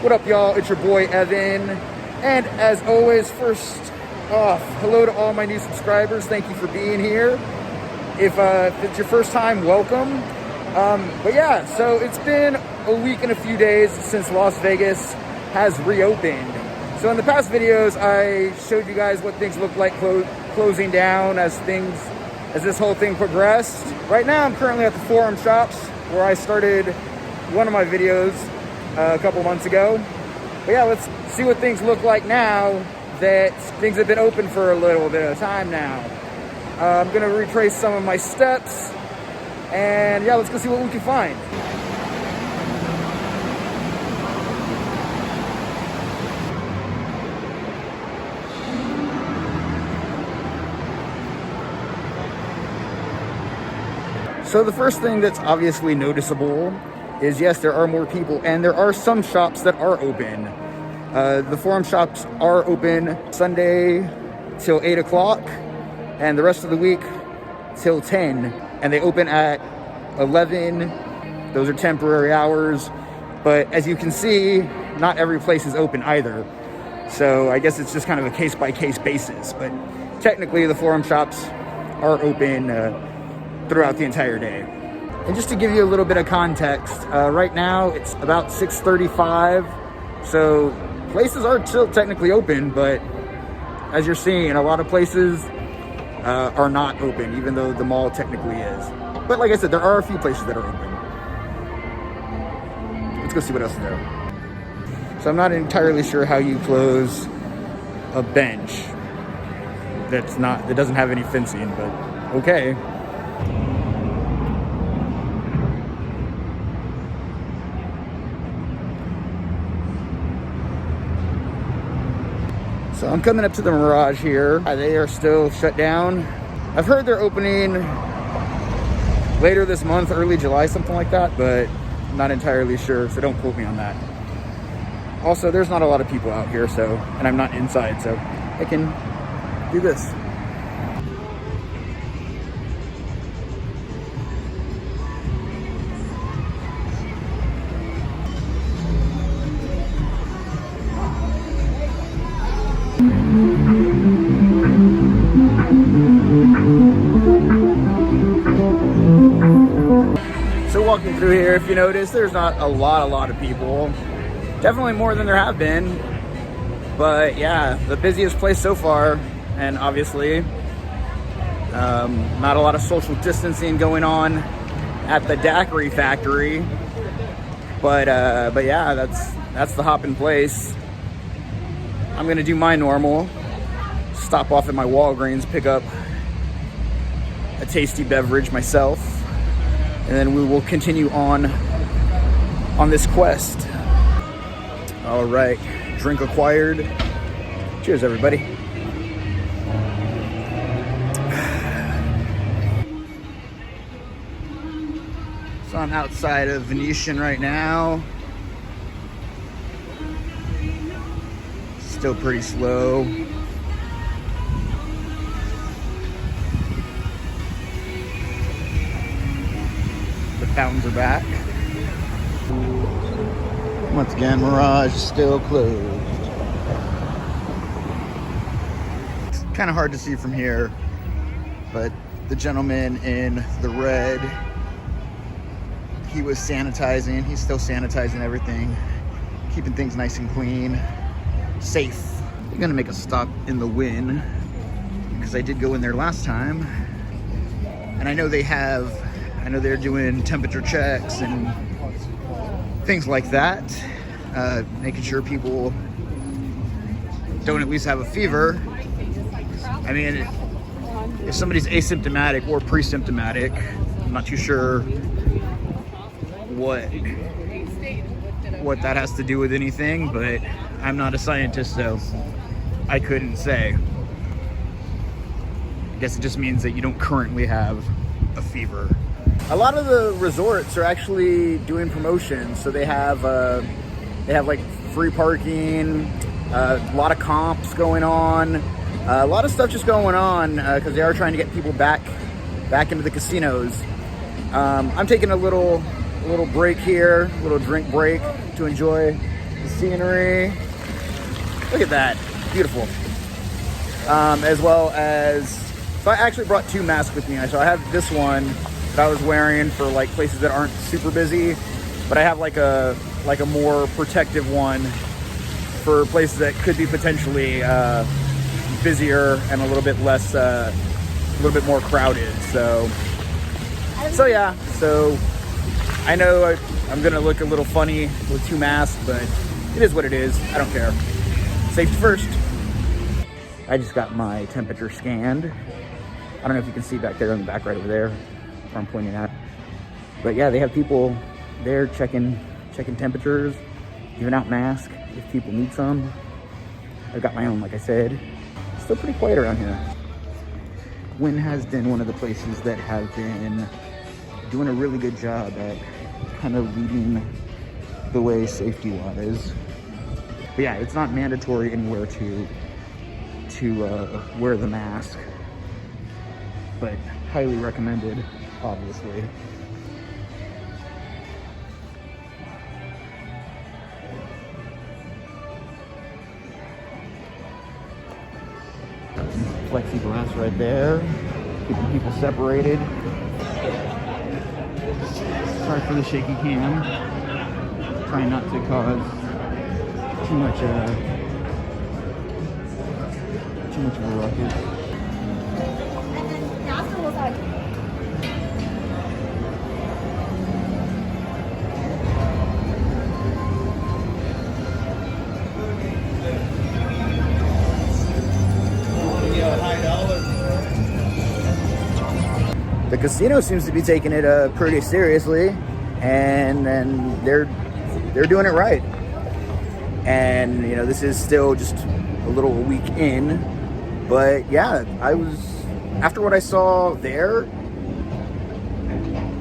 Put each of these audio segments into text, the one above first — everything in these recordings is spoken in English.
What up, y'all? It's your boy Evan, and as always, first off, hello to all my new subscribers. Thank you for being here. If it's your first time, welcome. But yeah, so it's been a week and a few days since Las Vegas has reopened. So in the past videos, I showed you guys what things look like closing down as this whole thing progressed. Right now, I'm currently at the Forum Shops, where I started one of my videos a couple months ago. But yeah, let's see what things look like now that things have been open for a little bit of time now. I'm gonna retrace some of my steps, and yeah, let's go see what we can find. So the first thing that's obviously noticeable is, yes, there are more people, and there are some shops that are open. The Forum Shops are open Sunday till 8 o'clock, and the rest of the week till 10. And they open at 11. Those are temporary hours. But as you can see, not every place is open either. So I guess it's just kind of a case-by-case basis. But technically, the Forum Shops are open throughout the entire day. And just to give you a little bit of context, right now it's about 6:35, so places are still technically open, but as you're seeing, a lot of places are not open, even though the mall technically is. But like I said, there are a few places that are open. Let's go see what else is there. So I'm not entirely sure how you close a bench that doesn't have any fencing, but okay. So I'm coming up to the Mirage here. They are still shut down. I've heard they're opening later this month, early July, something like that, but I'm not entirely sure, so don't quote me on that. Also, there's not a lot of people out here, and I'm not inside, so I can do this. So walking through here, if you notice, there's not a lot of people. Definitely more than there have been. But yeah, the busiest place so far, and obviously not a lot of social distancing going on at the daiquiri factory. But yeah, that's the hopping place. I'm gonna do my normal. Stop off at my Walgreens, pick up a tasty beverage myself, and then we will continue on this quest. All right, drink acquired. Cheers, everybody. So I'm outside of Venetian right now. Still pretty slow. Fountains are back. Once again, Mirage is still closed. It's kind of hard to see from here, but the gentleman in the red, he was sanitizing. He's still sanitizing everything, keeping things nice and clean, safe. I'm gonna make a stop in the Wynn because I did go in there last time, and I know they're doing temperature checks and things like that, making sure people don't at least have a fever. I mean, if somebody's asymptomatic or pre-symptomatic, I'm not too sure what that has to do with anything, but I'm not a scientist, so I couldn't say. I guess it just means that you don't currently have a fever. A lot of the resorts are actually doing promotions, so they have like free parking, a lot of comps going on, a lot of stuff just going on because they are trying to get people back into the casinos. I'm taking a little break here, a little drink break to enjoy The scenery. Look at that. Beautiful. As well as, so I actually brought 2 masks with me. So I have this one that I was wearing for like places that aren't super busy, but I have like a more protective one for places that could be potentially busier and a little bit less, a little bit more crowded. So yeah. So I know I'm gonna look a little funny with 2 masks, but it is what it is. I don't care. Safety first. I just got my temperature scanned. I don't know if you can see back there in the back right over there where I'm pointing at. But yeah, they have people there checking temperatures, giving out masks if people need some. I've got my own, like I said. Still pretty quiet around here. Wynn has been one of the places that have been doing a really good job at kind of leading the way safety-wise. But yeah, it's not mandatory anywhere to wear the mask, but highly recommended, obviously. Plexiglass right there, keeping people separated. Sorry for the shaky cam. Trying not to cause too much of a ruckus. The casino seems to be taking it pretty seriously, and they're doing it right. And you know, this is still just a little week in, but yeah, I was, after what I saw there,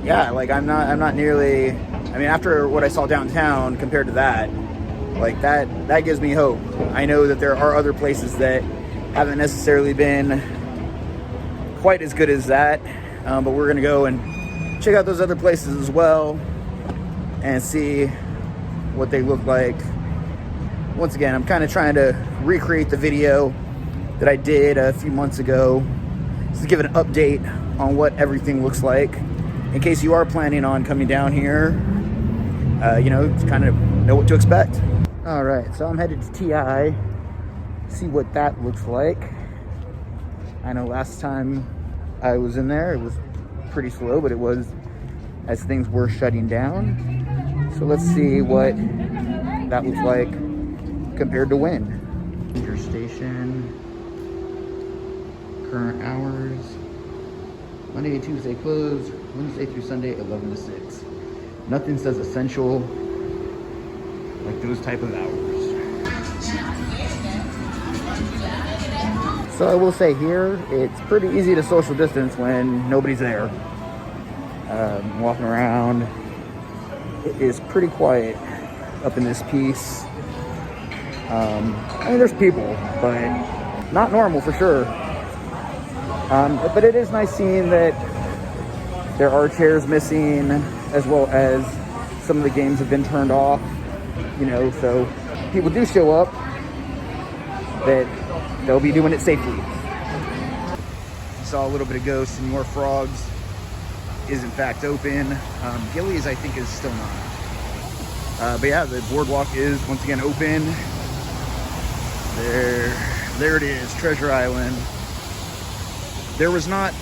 yeah, like I'm not nearly, I mean, after what I saw downtown compared to that, like that gives me hope. I know that there are other places that haven't necessarily been quite as good as that, but we're gonna go and check out those other places as well and see what they look like. Once again, I'm kind of trying to recreate the video that I did a few months ago, just to give an update on what everything looks like, in case you are planning on coming down here, you know, to kind of know what to expect. All right, so I'm headed to TI, see what that looks like. I know last time I was in there, it was pretty slow, but it was as things were shutting down. So let's see what that looks like compared to Wynn. Your station, current hours, Monday and Tuesday closed, Wednesday through Sunday 11 to 6. Nothing says essential like those type of hours. So I will say here, it's pretty easy to social distance when nobody's there. Walking around, it is pretty quiet up in this piece. I mean, there's people, but not normal for sure. But it is nice seeing that there are chairs missing, as well as some of the games have been turned off, you know, so people do show up, that they'll be doing it safely. Saw a little bit ago, Senor Frogs is in fact open. Gillies, I think, is still not. But yeah, the boardwalk is once again open. There it is, Treasure Island. There was not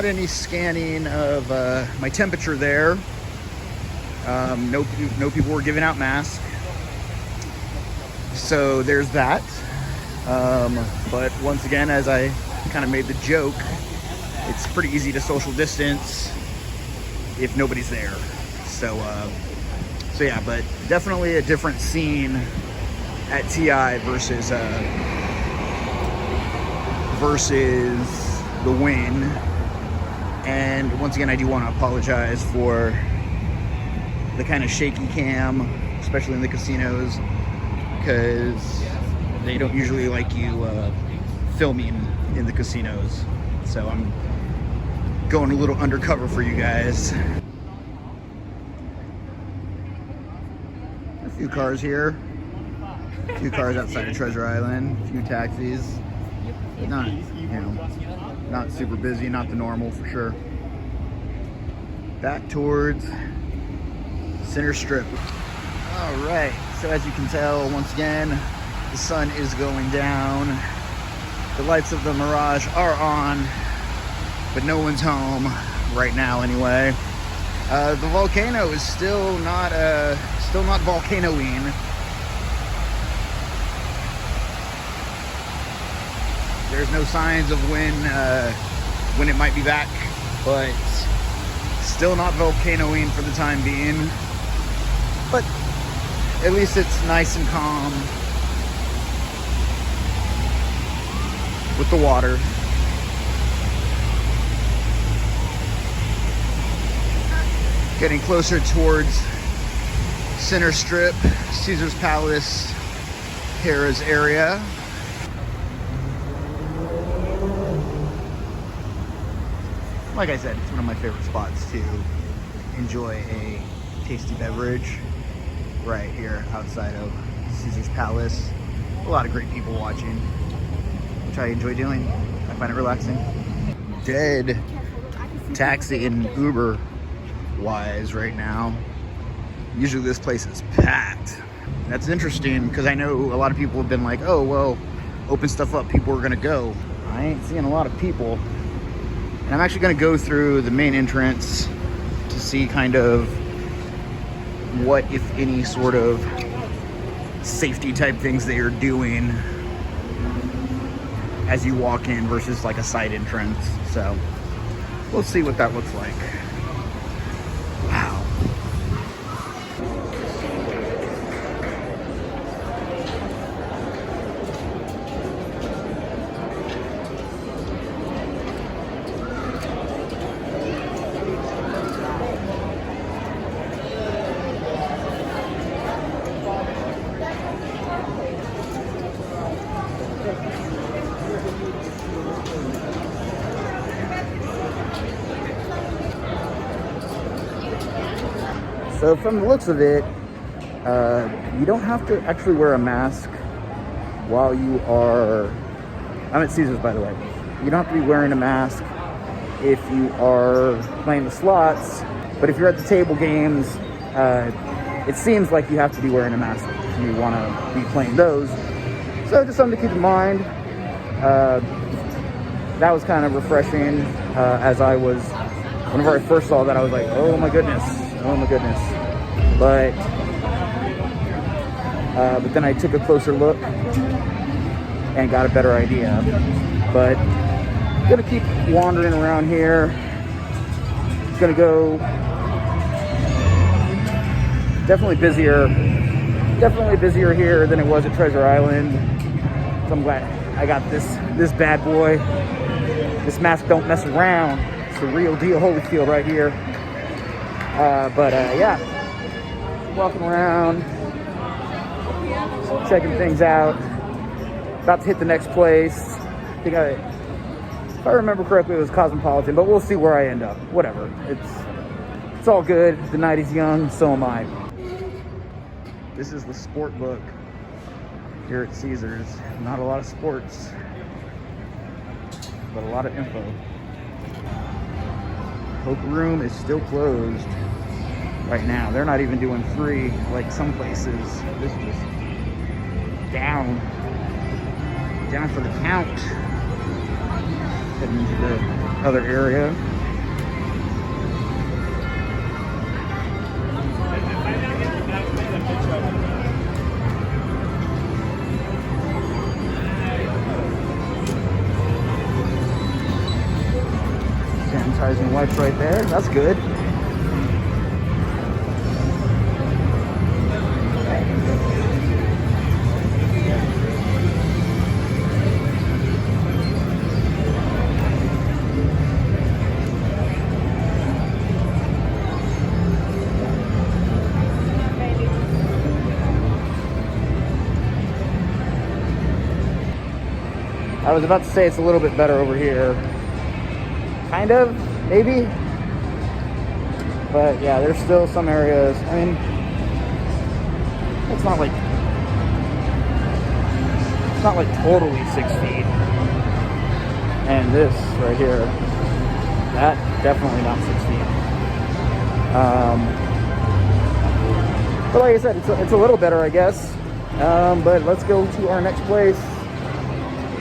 any scanning of my temperature there. No people were giving out masks. So there's that. But once again, as I kind of made the joke, it's pretty easy to social distance if nobody's there. So yeah, but definitely a different scene at TI versus the Wynn. And once again, I do want to apologize for the kind of shaky cam, especially in the casinos, because they don't usually like you filming in the casinos. So I'm going a little undercover for you guys. A few cars here. A few cars outside of Treasure Island. A few taxis. But not, not super busy. Not the normal for sure. Back towards Center Strip. All right. So as you can tell, once again, the sun is going down. The lights of the Mirage are on, but no one's home right now anyway. The volcano is still not volcanoing. There's no signs of when it might be back, but still not volcanoing for the time being. But at least it's nice and calm with the water. Getting closer towards Center Strip, Caesar's Palace, Harrah's area. Like I said, it's one of my favorite spots to enjoy a tasty beverage right here outside of Caesar's Palace. A lot of great people watching, which I enjoy doing. I find it relaxing. Dead taxi and Uber wise right now. Usually this place is packed. That's interesting because I know a lot of people have been like, oh, well, open stuff up, people are gonna go. I ain't seeing a lot of people. And I'm actually gonna go through the main entrance to see kind of what, if any, sort of safety type things they are doing as you walk in versus like a side entrance. So we'll see what that looks like. Wow. So from the looks of it, you don't have to actually wear a mask while you are... I'm at Caesars, by the way. You don't have to be wearing a mask if you are playing the slots, but if you're at the table games, it seems like you have to be wearing a mask if you want to be playing those. So just something to keep in mind. That was kind of refreshing. As I was, whenever I first saw that, I was like, oh my goodness. But then I took a closer look and got a better idea. But I'm gonna keep wandering around here. It's gonna go definitely busier here than it was at Treasure Island. So I'm glad I got this bad boy. This mask don't mess around. It's the real deal Holyfield right here. Yeah, walking around, checking things out. About to hit the next place. I think if I remember correctly, it was Cosmopolitan, but we'll see where I end up. Whatever. It's all good. The night is young, so am I. This is the sport book here at Caesars. Not a lot of sports, but a lot of info. Poker room is still closed right now. They're not even doing free like some places. This is just down for the count. Heading into the other area. Sanitizing wipes right there. That's good. I was about to say it's a little bit better over here. Kind of, maybe. But yeah, there's still some areas. I mean, It's not like totally 6 feet. And this right here, that definitely not 6 feet. But like I said, it's a little better, I guess. But let's go to our next place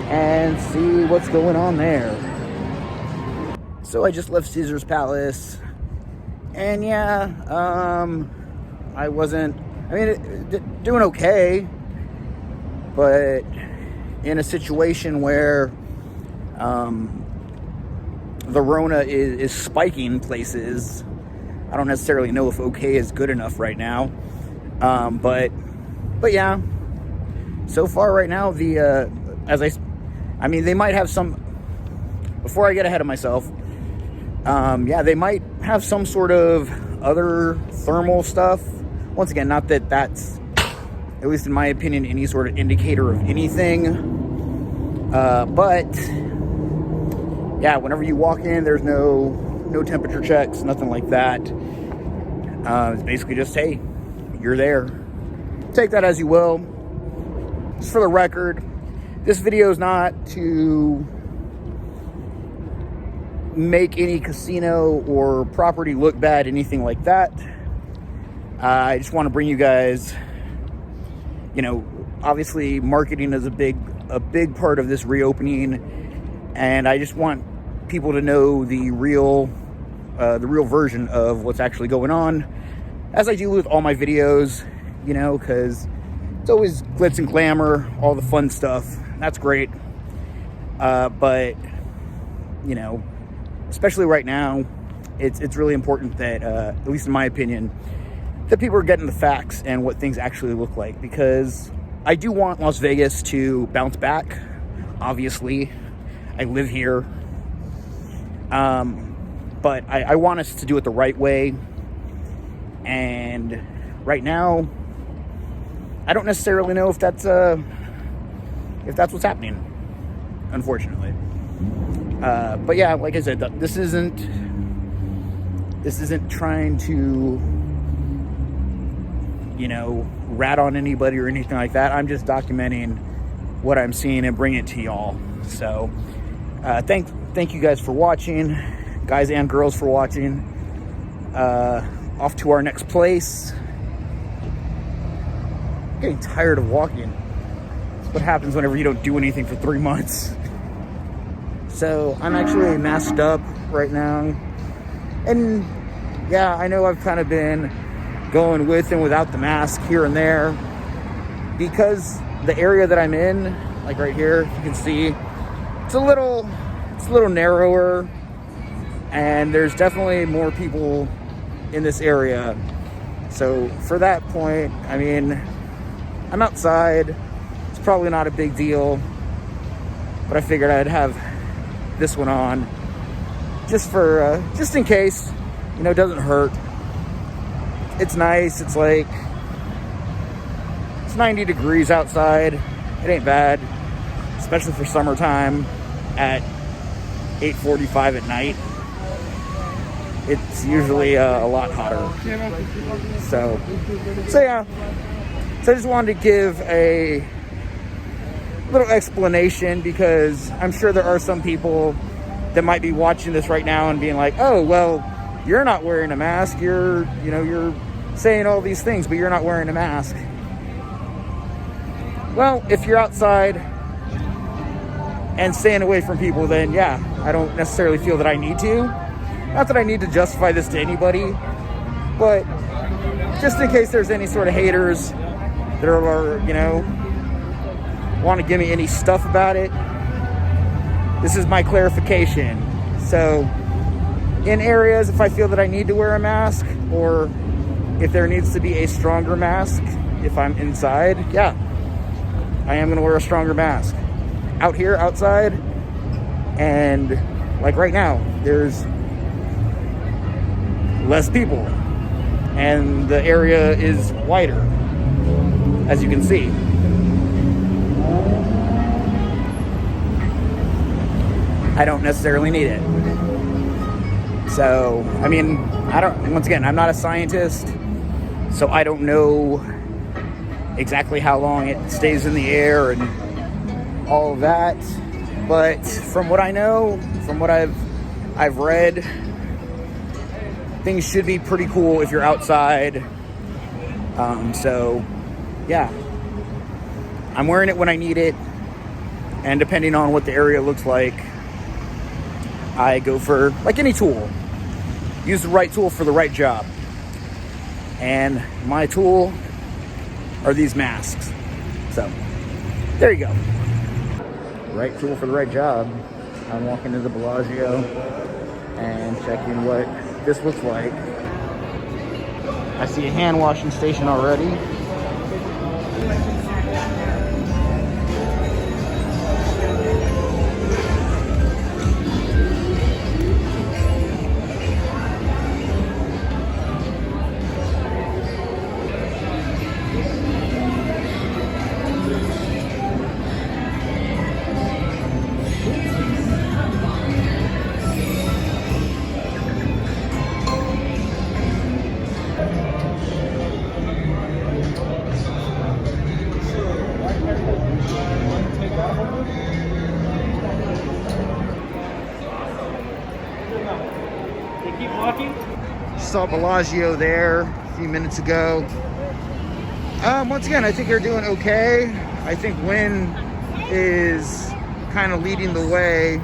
and see what's going on there. So I just left Caesar's Palace, and yeah, doing okay, but in a situation where the Rona is spiking places. I don't necessarily know if okay is good enough right now, but yeah, so far right now, they might have some, before I get ahead of myself, they might have some sort of other thermal stuff. Once again, not that that's, at least in my opinion, any sort of indicator of anything. But yeah, whenever you walk in, there's no temperature checks, nothing like that. It's basically just, hey, you're there. Take that as you will. Just for the record, this video is not to make any casino or property look bad, anything like that. I just want to bring you guys, obviously marketing is a big part of this reopening, and I just want people to know the real version of what's actually going on, as I do with all my videos, because it's always glitz and glamour, all the fun stuff. That's great. But, especially right now, it's really important that, at least in my opinion, that people are getting the facts and what things actually look like, because I do want Las Vegas to bounce back. Obviously, I live here. But I want us to do it the right way. And right now, I don't necessarily know if that's what's happening, unfortunately. But yeah, like I said, this isn't trying to, rat on anybody or anything like that. I'm just documenting what I'm seeing and bringing it to y'all. So, thank you guys for watching, guys and girls for watching. Off to our next place. I'm getting tired of walking. That's what happens whenever you don't do anything for 3 months. So I'm actually masked up right now, and yeah, I know I've kind of been going with and without the mask here and there, because the area that I'm in, like right here, you can see it's a little narrower, and there's definitely more people in this area. So for that point, I'm outside. It's probably not a big deal, but I figured I'd have this one on just in case, it doesn't hurt. It's nice. It's 90 degrees outside. It ain't bad, especially for summertime at 8:45 at night. It's usually a lot hotter. So yeah. So I just wanted to give a little explanation, because I'm sure there are some people that might be watching this right now and being like, oh, well, you're not wearing a mask. You're saying all these things, but you're not wearing a mask. Well, if you're outside and staying away from people, then yeah, I don't necessarily feel that I need to. Not that I need to justify this to anybody, but just in case there's any sort of haters that are, want to give me any stuff about it, this is my clarification. So in areas, if I feel that I need to wear a mask, or if there needs to be a stronger mask if I'm inside, yeah, I am going to wear a stronger mask. Out here, outside, and like right now, there's less people, and the area is wider, as you can see. I don't necessarily need it. So, once again, I'm not a scientist, so I don't know exactly how long it stays in the air and all of that. But from what I know, from what I've read, things should be pretty cool if you're outside. So yeah, I'm wearing it when I need it, and depending on what the area looks like, I go for, like any tool, use the right tool for the right job. And my tool are these masks. So there you go. Right tool for the right job. I'm walking to the Bellagio and checking what this looks like. I see a hand washing station already. Saw Bellagio there a few minutes ago. Once again, I think they're doing okay. I think Wynn is kind of leading the way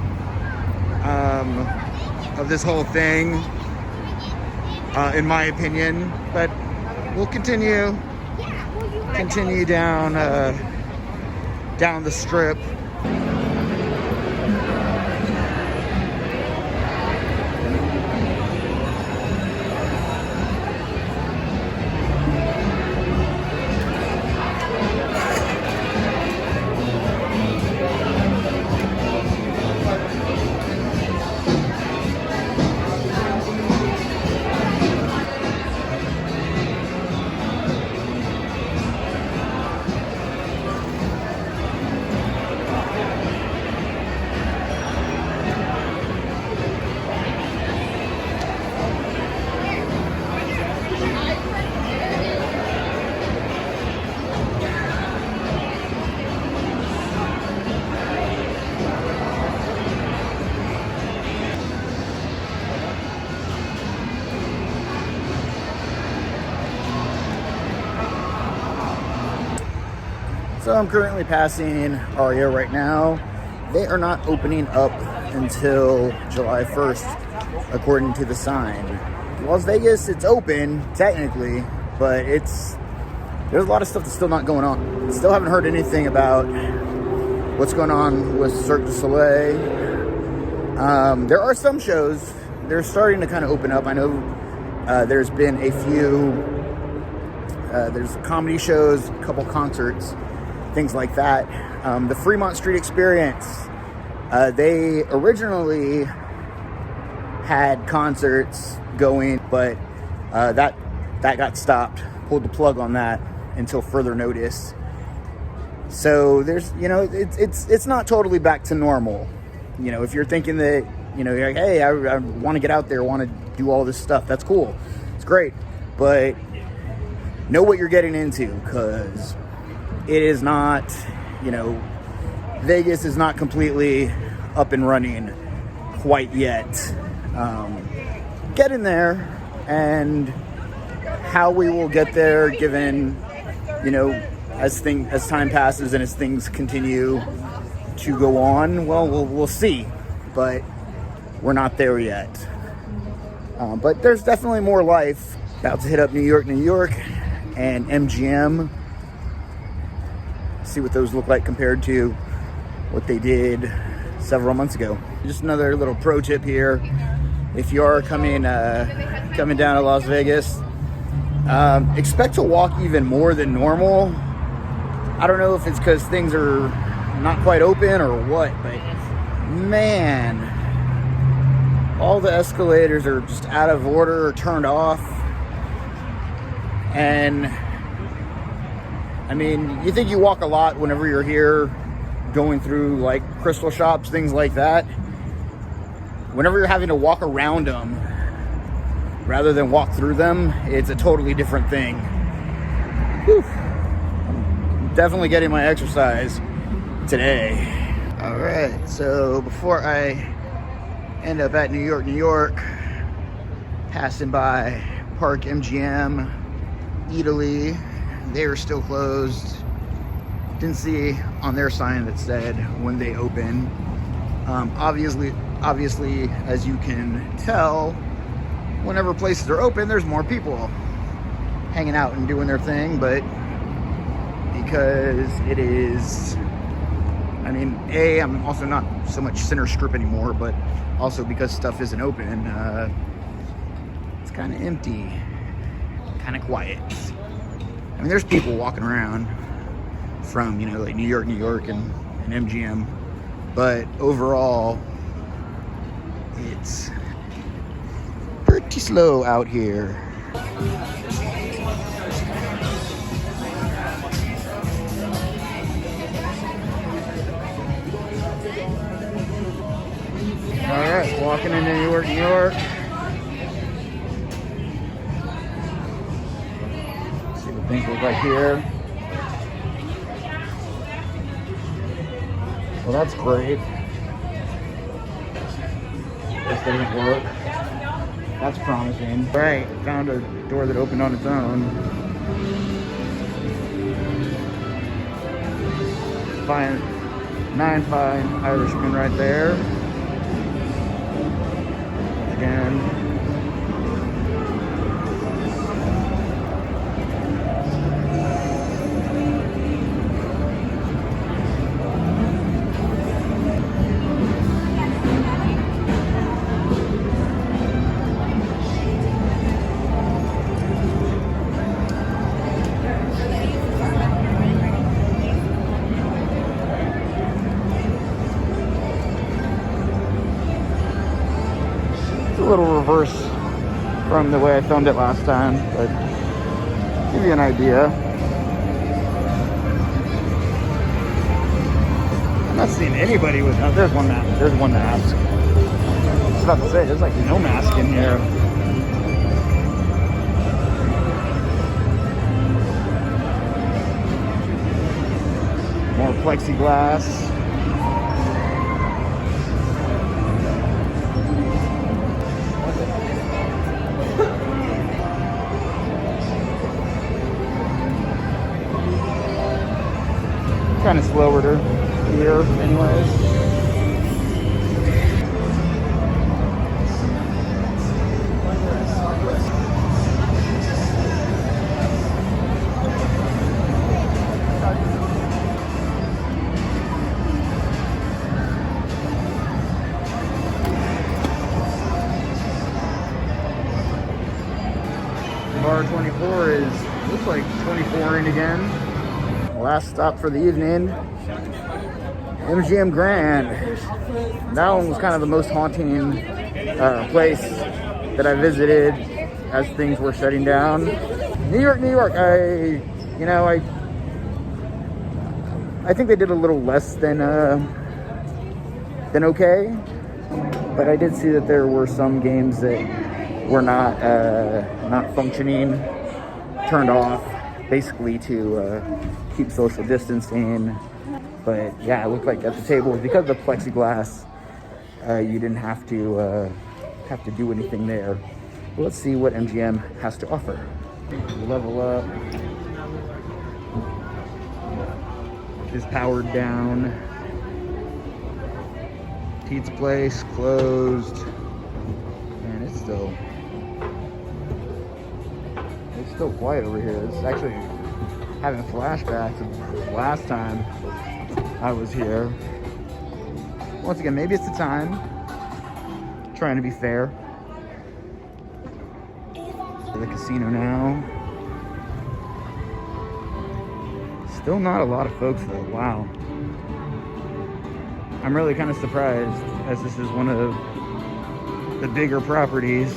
of this whole thing, in my opinion. But we'll continue down the strip. So I'm currently passing Aria right now. They are not opening up until July 1st, according to the sign. Las Vegas, it's open, technically, but there's a lot of stuff that's still not going on. Still haven't heard anything about what's going on with Cirque du Soleil. There are some shows. They're starting to kind of open up. I know there's been a few, there's comedy shows, a couple concerts, things like that. The Fremont Street Experience, they originally had concerts going, but that got stopped, pulled the plug on that until further notice. So there's, it's not totally back to normal. If you're thinking that, you're like, hey, I want to get out there, want to do all this stuff, that's cool, it's great, but know what you're getting into, because it is not, Vegas is not completely up and running quite yet. Getting there, and how we will get there given, as time passes and as things continue to go on, well, we'll see, but we're not there yet. But there's definitely more life. About to hit up New York, and MGM. See what those look like compared to what they did several months ago. Just another little pro tip here: if you are coming down to Las Vegas, expect to walk even more than normal. I don't know if it's because things are not quite open or what, but man, all the escalators are just out of order or turned off. And I mean, you think you walk a lot whenever you're here going through like crystal shops, things like that. Whenever you're having to walk around them rather than walk through them, it's a totally different thing. Whew. I'm definitely getting my exercise today. All right, so before I end up at New York, passing by Park MGM, Italy, they were still closed. Didn't see on their sign that said when they open. Obviously, as you can tell, whenever places are open, there's more people hanging out and doing their thing. But because it is, I mean, I'm also not so much center strip anymore, but also because stuff isn't open, it's kind of empty, kind of quiet. I mean, there's people walking around from, like New York and MGM, but overall, it's pretty slow out here. All right, walking into New York. Let's see what things look like here. Well, that's great. This doesn't work. That's promising. All right, found a door that opened on its own. Nine fine Irishmen right there. Again. A little reverse from the way I filmed it last time, but give you an idea. I'm not seeing anybody with. Oh, there's one mask. There's one mask. I was about to say there's like no mask in here. More plexiglass. Kind of slower to here anyways. Bar 24 looks like 24 in again. Last stop for the evening, MGM Grand. That one was kind of the most haunting place that I visited as things were shutting down. New York. I think they did a little less than okay, but I did see that there were some games that were not functioning, turned off, basically to keep social distancing. But yeah, it looked like at the tables, because of the plexiglass, you didn't have to do anything there. Well, let's see what MGM has to offer. Level Up is powered down. Pizza Place closed, and it's still quiet over here. It's actually having flashbacks of last time I was here. Once again, maybe it's the time. Trying to be fair. The casino now. Still not a lot of folks though. Wow. I'm really kind of surprised, as this is one of the bigger properties.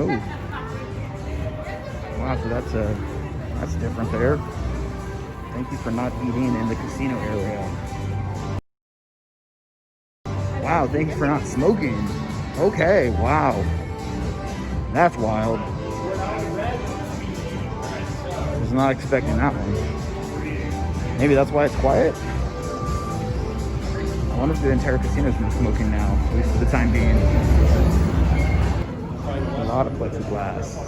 Oh, wow! So that's different there. Thank you for not eating in the casino area. Wow! Thank you for not smoking. Okay, wow. That's wild. Was not expecting that one. Maybe that's why it's quiet. I wonder if the entire casino's been smoking now, at least for the time being. A lot of plexiglass.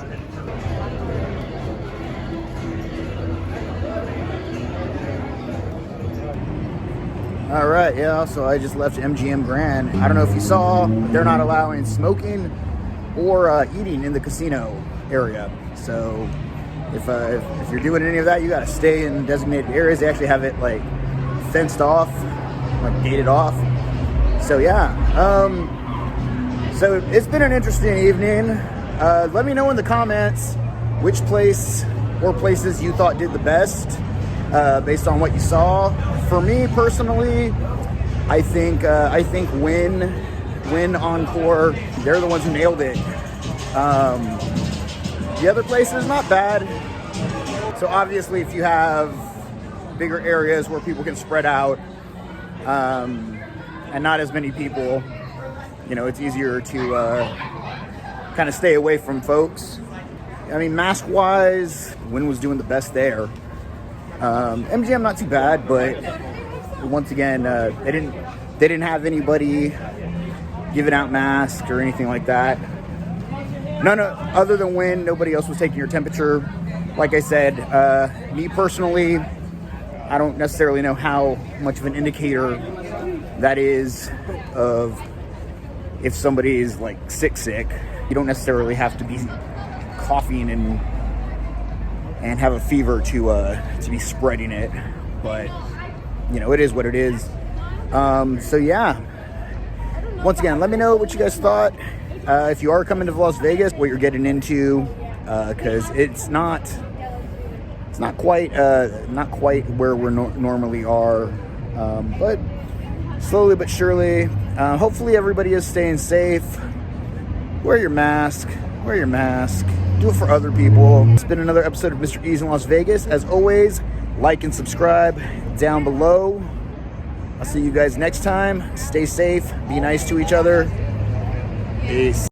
All right, yeah, so I just left MGM Grand. I don't know if you saw, but they're not allowing smoking or eating in the casino area. So if you're doing any of that, you gotta stay in designated areas. They actually have it like fenced off, like gated off. So yeah, so it's been an interesting evening. Let me know in the comments which place or places you thought did the best based on what you saw. For me personally, I think Wynn Encore, they're the ones who nailed it. The other places, not bad. So obviously, if you have bigger areas where people can spread out and not as many people, you know, it's easier to kind of stay away from folks. I mean, mask-wise, Wynn was doing the best there. MGM not too bad, but once again, they didn't have anybody giving out masks or anything like that. Other than Wynn, nobody else was taking your temperature. Like I said, me personally, I don't necessarily know how much of an indicator that is of if somebody is like sick. You don't necessarily have to be coughing and have a fever to be spreading it, but you know, it is what it is. So yeah, once again, let me know what you guys thought. If you are coming to Las Vegas, what you're getting into, because it's not quite where we normally are, but slowly but surely. Hopefully everybody is staying safe. Wear your mask. Do it for other people. It's been another episode of Mr. E's in Las Vegas. As always, like and subscribe down below. I'll see you guys next time. Stay safe. Be nice to each other. Peace.